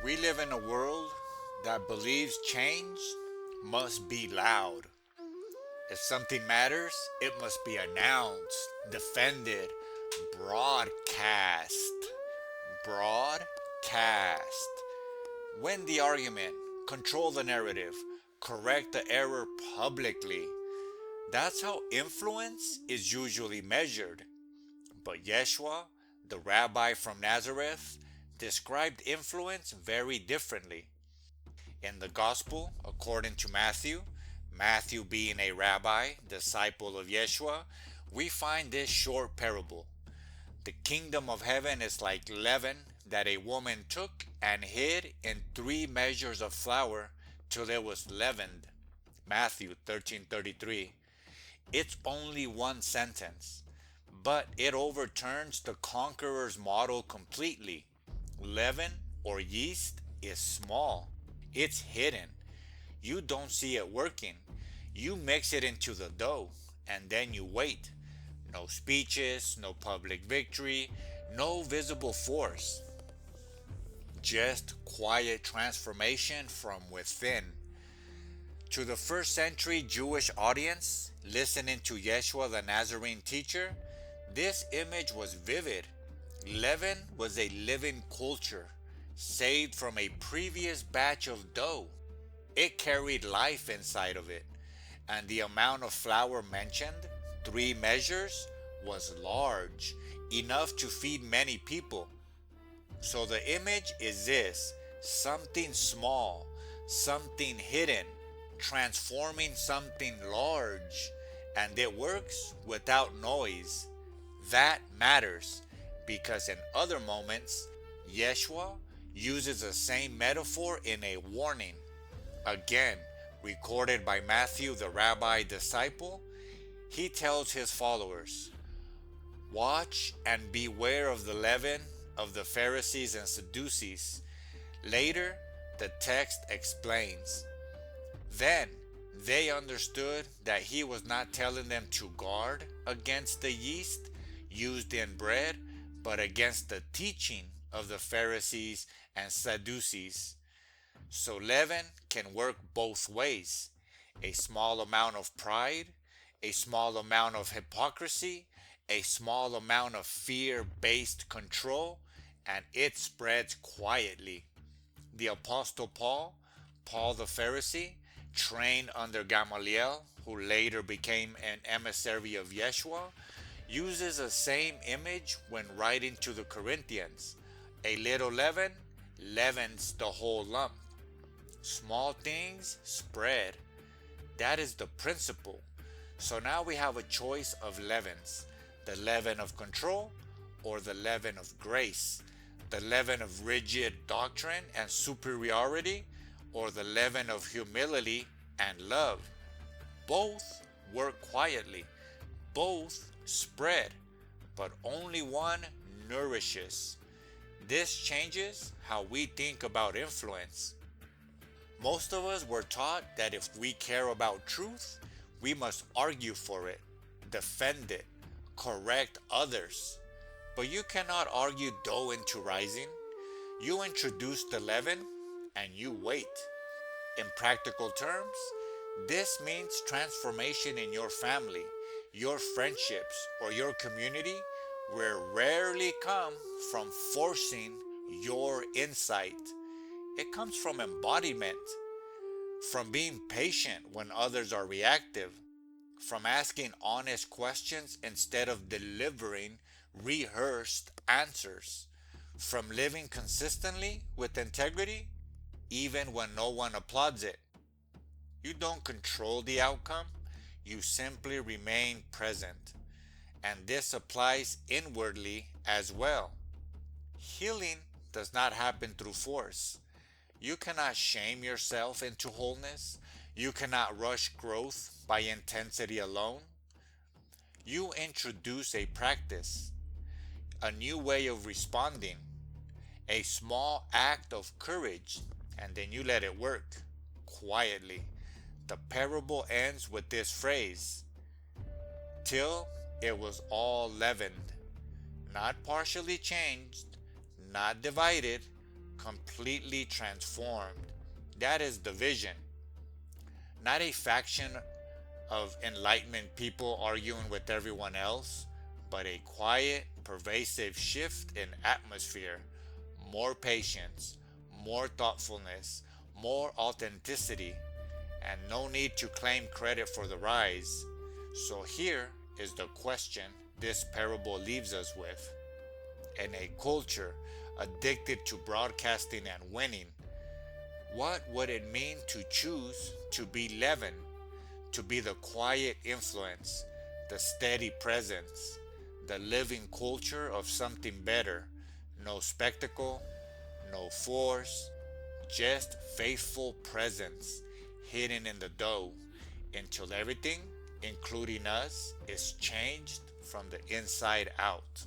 We live in a world that believes change must be loud. If something matters, it must be announced, defended, broadcast. Broadcast. Win the argument, control the narrative, correct the error publicly. That's how influence is usually measured. But Yeshua, the rabbi from Nazareth, described influence very differently. In the Gospel, according to Matthew, Matthew being a rabbi, disciple of Yeshua, we find this short parable. The kingdom of heaven is like leaven that a woman took and hid in 3 measures of flour till it was leavened. Matthew 13:33. It's only one sentence, but it overturns the conqueror's model completely. Leaven or yeast is small. It's hidden. You don't see it working. You mix it into the dough and then you wait. No speeches, no public victory, no visible force. Just quiet transformation from within. To the first century Jewish audience, listening to Yeshua the Nazarene teacher, this image was vivid. Leaven was a living culture, saved from a previous batch of dough. It carried life inside of it, and the amount of flour mentioned, 3 measures, was large, enough to feed many people. So the image is this: something small, something hidden, transforming something large, and it works without noise. That matters because in other moments, Yeshua uses the same metaphor in a warning. Again, recorded by Matthew, the rabbi disciple, he tells his followers, "Watch and beware of the leaven of the Pharisees and Sadducees." Later, the text explains, "Then they understood that he was not telling them to guard against the yeast used in bread, but against the teaching of the Pharisees and Sadducees." So leaven can work both ways: a small amount of pride, a small amount of hypocrisy, a small amount of fear based control, and it spreads quietly. The Apostle Paul, Paul the Pharisee, trained under Gamaliel, who later became an emissary of Yeshua, uses the same image when writing to the Corinthians. A little leaven leavens the whole lump. Small things spread. That is the principle. So now we have a choice of leavens: the leaven of control or the leaven of grace, the leaven of rigid doctrine and superiority, or the leaven of humility and love. Both work quietly, both spread, but only one nourishes. This changes how we think about influence. Most of us were taught that if we care about truth, we must argue for it, defend it, correct others. But you cannot argue dough into rising. You introduce the leaven and you wait. In practical terms, this means transformation in your family, your friendships, or your community will rarely come from forcing your insight. It comes from embodiment, from being patient when others are reactive, from asking honest questions instead of delivering rehearsed answers, from living consistently with integrity even when no one applauds it. You don't control the outcome, you simply remain present. And this applies inwardly as well. Healing does not happen through force. You cannot shame yourself into wholeness. You cannot rush growth by intensity alone. You introduce a practice, a new way of responding, a small act of courage, and then you let it work quietly. The parable ends with this phrase: till it was all leavened, not partially changed, not divided, completely transformed. That is the vision. Not a faction of enlightenment people arguing with everyone else, but a quiet, pervasive shift in atmosphere. More patience, more thoughtfulness, more authenticity, and no need to claim credit for the rise. So here is the question this parable leaves us with. In a culture addicted to broadcasting and winning, what would it mean to choose to be leavened, to be the quiet influence, the steady presence, the living culture of something better? No spectacle, no force, just faithful presence hidden in the dough until everything, including us, is changed from the inside out.